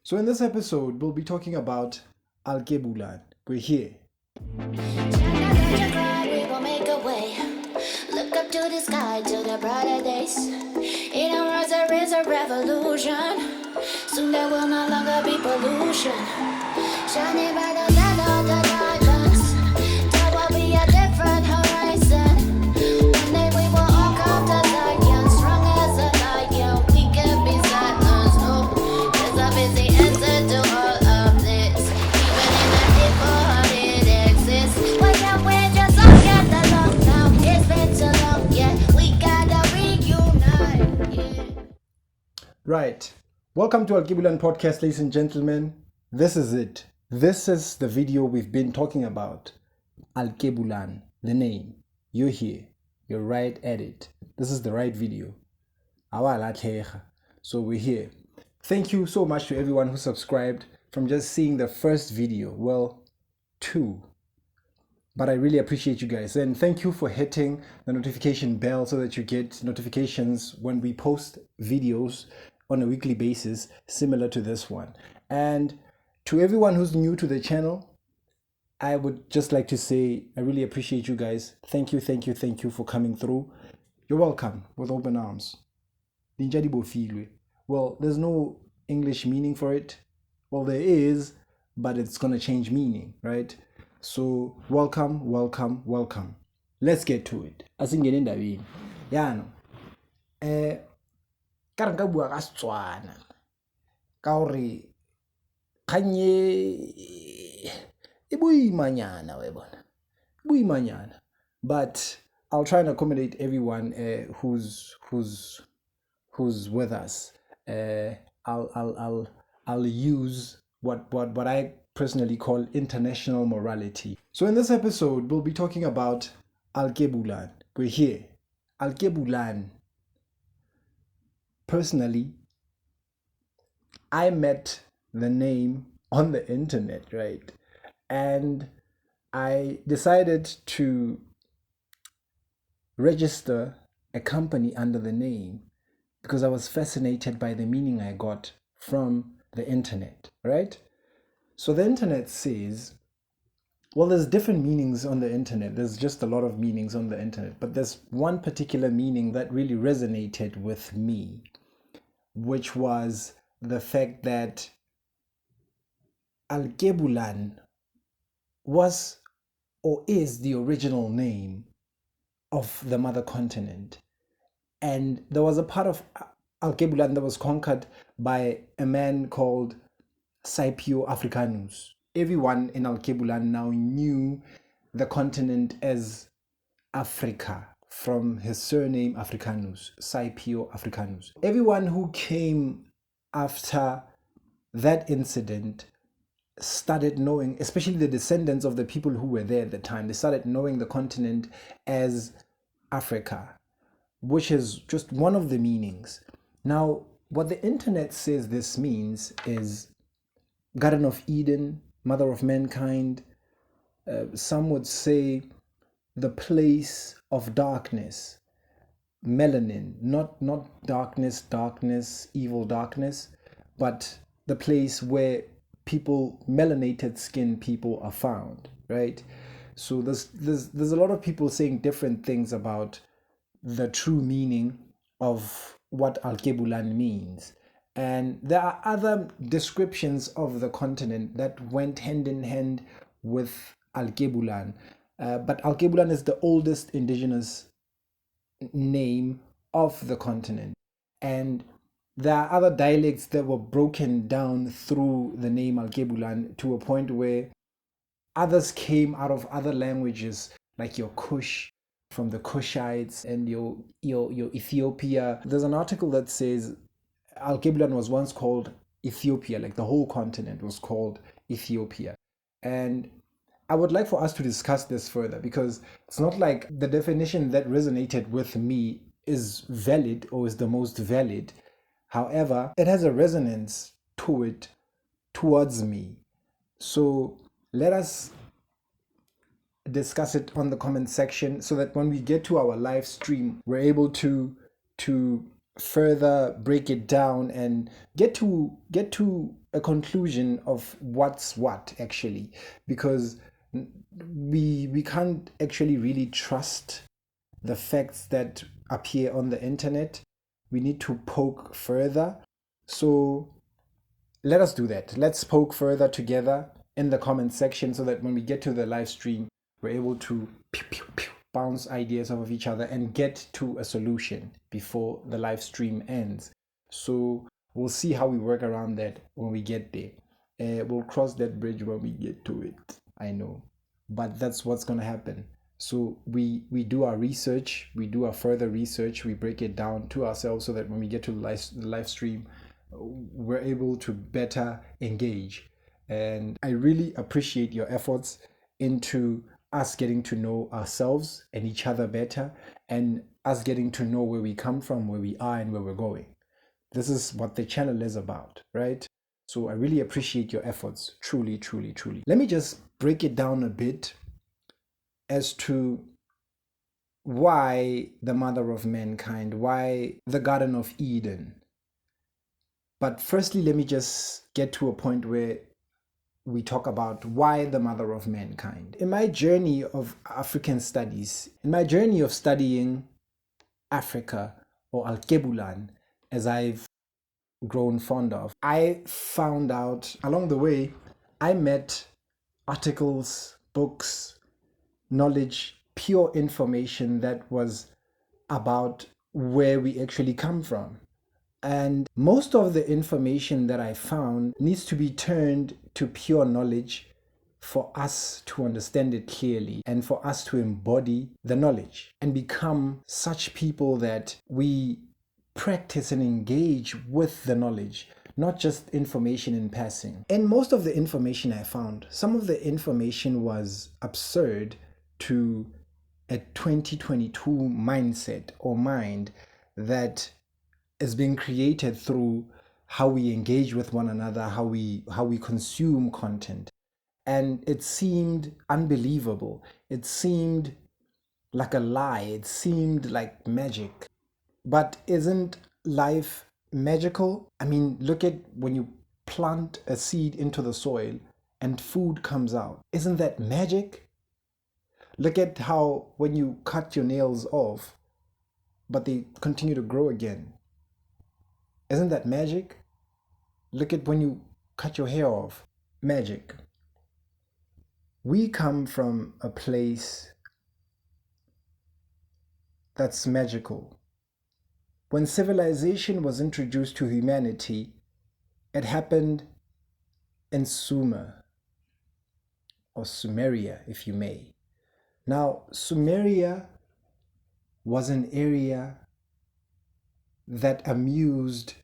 So in this episode, we'll be talking about ALKEBULAN. We're here. Look up to the sky till the brighter days. In our eyes there is a revolution. Soon there will no longer be pollution. Shining brighter than all the diamonds. There will be a different horizon. One day we will all come to Zion. Strong as a lion, we can be silenced. No, there's a busy answer to all of this. Even in the deep heart it exists. Why can't we just all get along now? It's been so long, yeah. We gotta reunite, yeah. Right. Welcome to ALKEBULAN podcast, ladies and gentlemen. This is it. This is the video we've been talking about. ALKEBULAN, the name. You're here. You're right at it. This is the right video. So we're here. Thank you so much to everyone who subscribed from just seeing the first video. Well, 2. But I really appreciate you guys. And thank you for hitting the notification bell so that you get notifications when we post videos on a weekly basis similar to this one. And to everyone who's new to the channel, I would just like to say I really appreciate you guys. Thank you for coming through. You're welcome with open arms. Well, there's no English meaning for it. Well, there is, but it's going to change meaning, right? So welcome. Let's get to it. Asingene ndabeni. Yano. Ka re nka bua ka Setswana ka hore khanye e boimanyana we bona boimanyana, but I'll try and accommodate everyone who's with us. I'll use what I personally call international morality. So in this episode, we'll be talking about ALKEBULAN. We're here. ALKEBULAN. Personally, I met the name on the internet, right? And I decided to register a company under the name because I was fascinated by the meaning I got from the internet, right? So the internet says, well, there's different meanings on the internet. There's just a lot of meanings on the internet, but there's one particular meaning that really resonated with me, which was the fact that ALKEBULAN was or is the original name of the mother continent. And there was a part of ALKEBULAN that was conquered by a man called Scipio Africanus. Everyone in ALKEBULAN now knew the continent as Africa from his surname Africanus, Scipio Africanus. Everyone who came after that incident started knowing, especially the descendants of the people who were there at the time, they started knowing the continent as Africa, which is just one of the meanings. Now, what the internet says this means is Garden of Eden, Mother of Mankind. Some would say the place of darkness, melanin, not darkness, evil darkness, but the place where people, melanated skin people are found, right? So there's a lot of people saying different things about the true meaning of what ALKEBULAN means. And there are other descriptions of the continent that went hand in hand with ALKEBULAN. But ALKEBULAN is the oldest indigenous name of the continent. And there are other dialects that were broken down through the name ALKEBULAN to a point where others came out of other languages, like your Kush from the Kushites and your Ethiopia. There's an article that says ALKEBULAN was once called Ethiopia, like the whole continent was called Ethiopia. And I would like for us to discuss this further, because it's not like the definition that resonated with me is valid or is the most valid. However, it has a resonance to it towards me. So let us discuss it on the comment section so that when we get to our live stream, we're able to further break it down and get to a conclusion of what's what actually, because we can't actually really trust the facts that appear on the internet. We need to poke further. So let us do that. Let's poke further together in the comment section so that when we get to the live stream, we're able to pew, pew, pew, bounce ideas off of each other and get to a solution before the live stream ends. So we'll see how we work around that when we get there. We'll cross that bridge when we get to it. I know, but that's what's gonna happen. So we do our research, we do our further research, we break it down to ourselves so that when we get to the live stream, we're able to better engage. And I really appreciate your efforts into us getting to know ourselves and each other better, and us getting to know where we come from, where we are, and where we're going. This is what the channel is about, right? So I really appreciate your efforts. Truly, truly, truly. Let me just break it down a bit as to why the mother of mankind, why the Garden of Eden. But firstly, let me just get to a point where we talk about why the mother of mankind. In my journey of African studies, in my journey of studying Africa, or ALKEBULAN, as I've grown fond of, I found out along the way, I met articles, books, knowledge, pure information that was about where we actually come from. And most of the information that I found needs to be turned to pure knowledge for us to understand it clearly and for us to embody the knowledge and become such people that we practice and engage with the knowledge, not just information in passing. And most of the information I found, some of the information was absurd to a 2022 mindset or mind that is being created through how we engage with one another, how we consume content. And it seemed unbelievable. It seemed like a lie. It seemed like magic. But isn't life magical? I mean, look at when you plant a seed into the soil and food comes out. Isn't that magic? Look at how when you cut your nails off, but they continue to grow again. Isn't that magic? Look at when you cut your hair off. Magic. We come from a place that's magical. When civilization was introduced to humanity, it happened in Sumer, or Sumeria, if you may. Now, Sumeria was an area that amused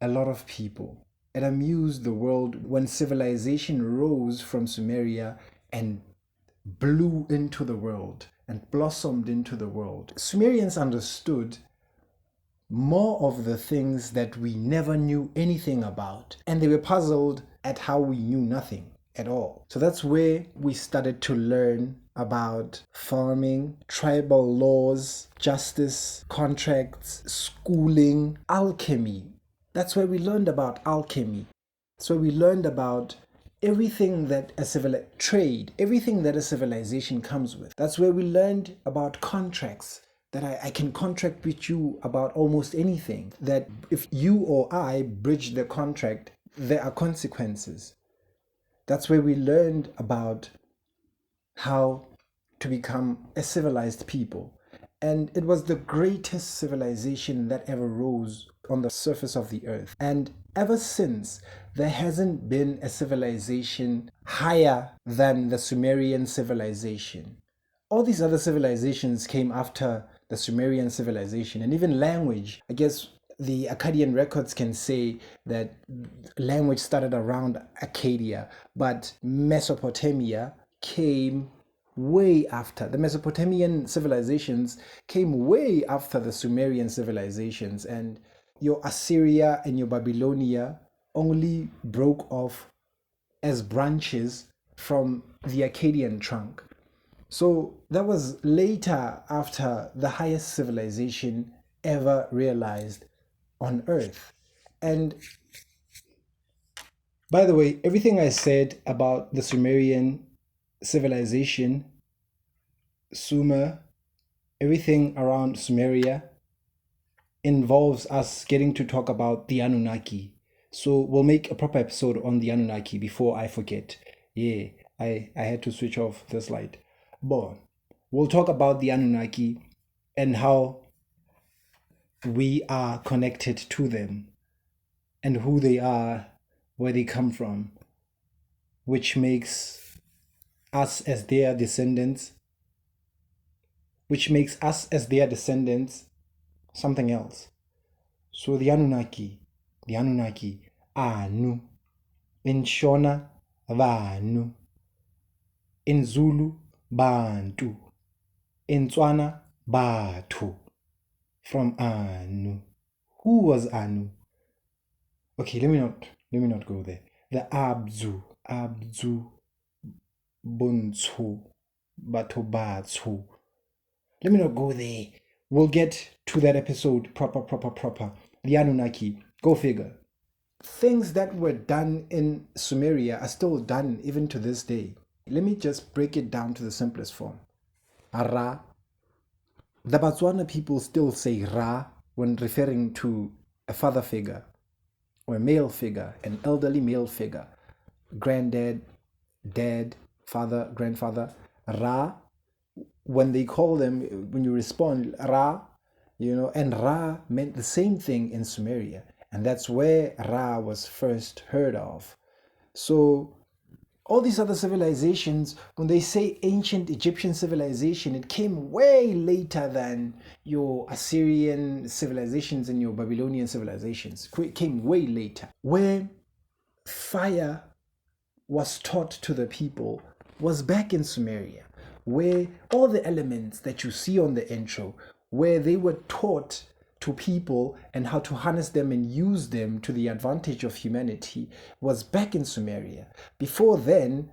a lot of people. It amused the world when civilization rose from Sumeria and blew into the world and blossomed into the world. Sumerians understood more of the things that we never knew anything about, and they were puzzled at how we knew nothing at all. So that's where we started to learn about farming, tribal laws, justice, contracts, schooling, alchemy. That's where we learned about alchemy. So we learned about everything that trade, everything that a civilization comes with. That's where we learned about contracts, that I can contract with you about almost anything, that if you or I breach the contract, there are consequences. That's where we learned about how to become a civilized people. And it was the greatest civilization that ever rose on the surface of the earth. And ever since, there hasn't been a civilization higher than the Sumerian civilization. All these other civilizations came after the Sumerian civilization, and even language. I guess the Akkadian records can say that language started around Acadia, but Mesopotamia came way after. The Mesopotamian civilizations came way after the Sumerian civilizations, and your Assyria and your Babylonia only broke off as branches from the Akkadian trunk. So that was later, after the highest civilization ever realized on earth. And by the way, everything I said about the Sumerian civilization, Sumer, everything around Sumeria involves us getting to talk about the Anunnaki. So we'll make a proper episode on the Anunnaki before I forget. Yeah, I had to switch off this light. But we'll talk about the Anunnaki and how we are connected to them and who they are, where they come from, which makes us as their descendants, something else. So the Anunnaki, Anu, in Shona, Vanu, in Zulu, Bantu, in Tswana, Batu, from Anu. Who was Anu? Okay, let me not go there. The Abzu, Bunzu, Batobatsu. Let me not go there. We'll get to that episode proper. The Anunnaki. Go figure. Things that were done in Sumeria are still done even to this day. Let me just break it down to the simplest form. Ra. The Botswana people still say Ra when referring to a father figure or a male figure, an elderly male figure, granddad, dad, father, grandfather. Ra, when they call them, when you respond, Ra, and Ra meant the same thing in Sumeria. And that's where Ra was first heard of. So all these other civilizations, when they say ancient Egyptian civilization, it came way later than your Assyrian civilizations and your Babylonian civilizations. It came way later. Where fire was taught to the people was back in Sumeria, where all the elements that you see on the intro, where they were taught to people and how to harness them and use them to the advantage of humanity, was back in Sumeria. Before then,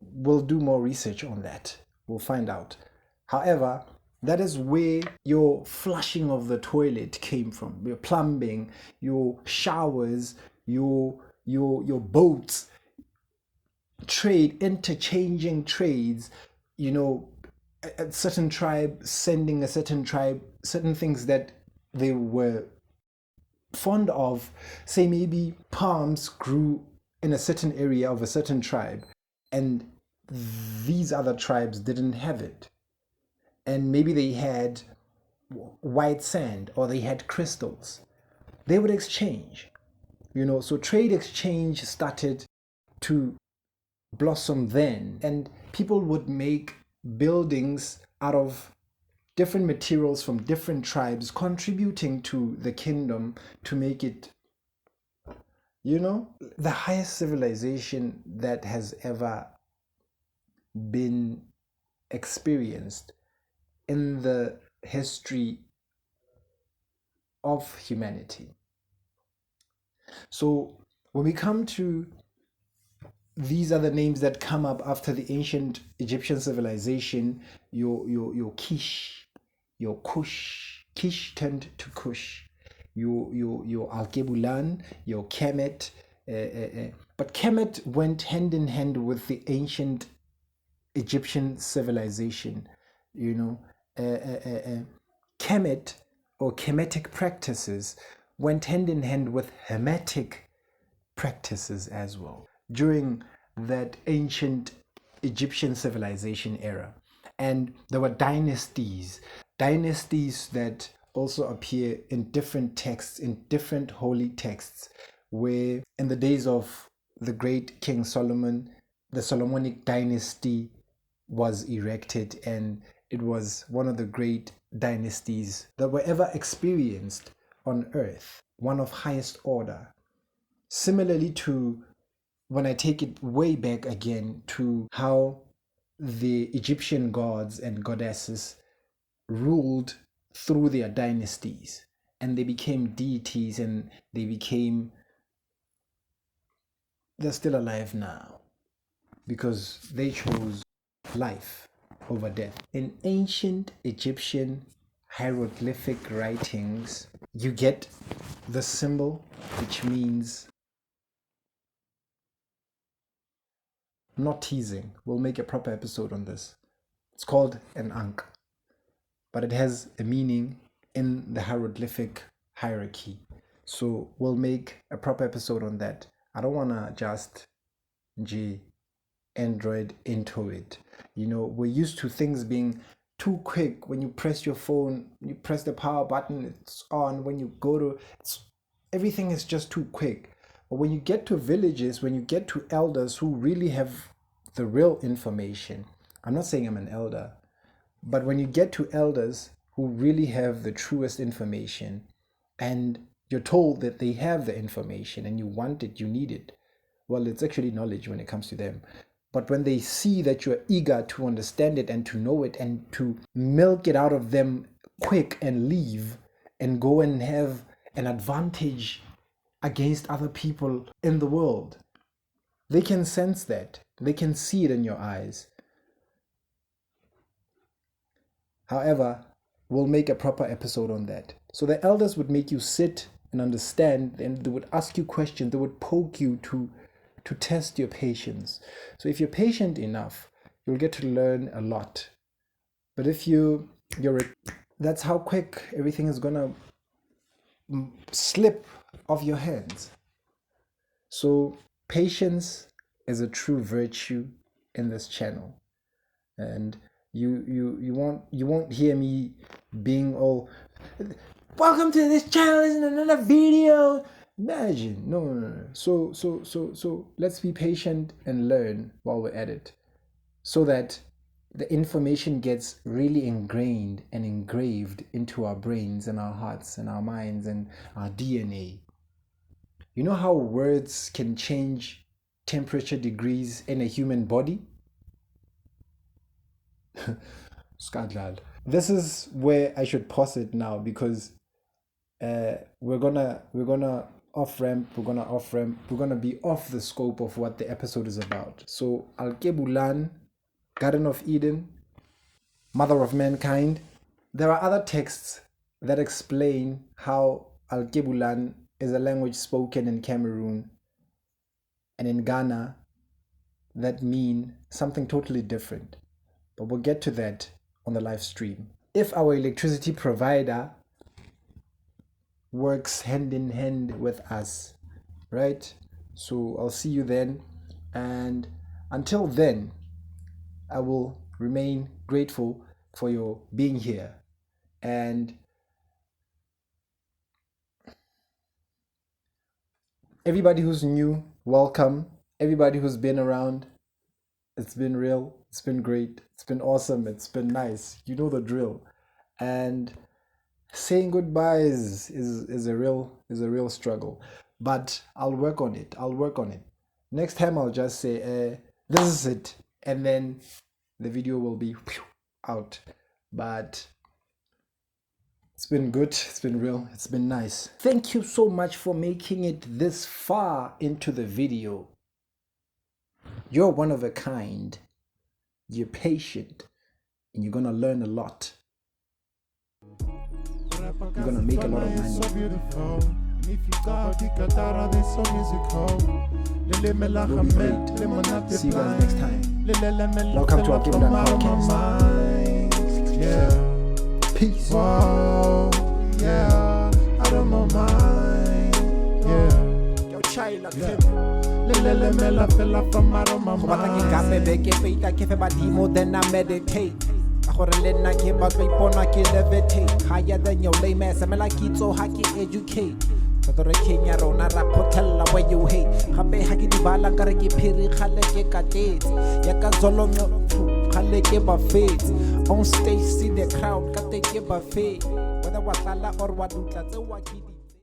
we'll do more research on that. We'll find out. However, that is where your flushing of the toilet came from, your plumbing, your showers, your boats, interchanging trades, a certain tribe sending a certain tribe certain things that they were fond of. Say maybe palms grew in a certain area of a certain tribe, and these other tribes didn't have it. And maybe they had white sand or they had crystals. They would exchange, so trade exchange started to blossom then, and people would make buildings out of different materials from different tribes, contributing to the kingdom to make it, the highest civilization that has ever been experienced in the history of humanity. So when we come to these are the names that come up after the ancient Egyptian civilization, your Kish, your Kush. Kish turned to Kush. Your Alkebulan, your Kemet. But Kemet went hand in hand with the ancient Egyptian civilization. Kemet or Kemetic practices went hand in hand with Hamitic practices as well during that ancient Egyptian civilization era. And there were dynasties that also appear in different texts, in different holy texts, where in the days of the great King Solomon, the Solomonic dynasty was erected, and it was one of the great dynasties that were ever experienced on earth, one of highest order. Similarly to when I take it way back again to how the Egyptian gods and goddesses ruled through their dynasties, and they became deities, and they're still alive now because they chose life over death. In ancient Egyptian hieroglyphic writings, you get the symbol, which means, I'm not teasing, we'll make a proper episode on this. It's called an ankh, but it has a meaning in the hieroglyphic hierarchy. So we'll make a proper episode on that. I don't want to just Android into it. We're used to things being too quick. When you press your phone, you press the power button, it's on. When you go to, everything is just too quick. But when you get to villages, when you get to elders who really have the real information, I'm not saying I'm an elder, but when you get to elders who really have the truest information, and you're told that they have the information and you want it, you need it, well, it's actually knowledge when it comes to them. But when they see that you're eager to understand it and to know it and to milk it out of them quick and leave and go and have an advantage against other people in the world, they can sense that. They can see it in your eyes. However, we'll make a proper episode on that. So the elders would make you sit and understand, and they would ask you questions. They would poke you to test your patience. So if you're patient enough, you'll get to learn a lot. But if that's how quick everything is gonna slip off your hands. So patience is a true virtue in this channel, and you won't hear me being all, welcome to this channel, isn't another video. Imagine. No. So let's be patient and learn while we're at it, so that the information gets really ingrained and engraved into our brains and our hearts and our minds and our DNA. You know how words can change temperature degrees in a human body? Skadlad. This is where I should pause it now, because we're gonna off-ramp, we're gonna be off the scope of what the episode is about. So ALKEBULAN, Garden of Eden, Mother of Mankind. There are other texts that explain how ALKEBULAN is a language spoken in Cameroon and in Ghana that mean something totally different. But we'll get to that on the live stream. If our electricity provider works hand in hand with us, right? So I'll see you then. And until then, I will remain grateful for your being here. And everybody who's new, welcome. Everybody who's been around, it's been real, it's been great, it's been awesome, it's been nice. You know the drill. And saying goodbyes is a real struggle. But I'll work on it. Next time I'll just say, this is it. And then the video will be out. But it's been good, it's been real, it's been nice. Thank you so much for making it this far into the video. You're one of a kind. You're patient. And you're gonna learn a lot. You're gonna make a lot of money. So beautiful. If you got the guitar, this song is You'll be great. See you guys next time. Welcome to ALKEBULAN podcast. Yeah. Peace. Wow. Yeah. I don't know mine. Yeah. Yo, child, From out of my more than I meditate. Higher than your lame ass. I'm like it so I can educate. Kenya rona ra photella where you hate. Gape ha ke di bala ka re ke phiri khale ke katetse. Ya ka zolonyo khale ke buffet. On stage see the crowd ka te ke buffet. Whether wa tlala or wa dutla tse wa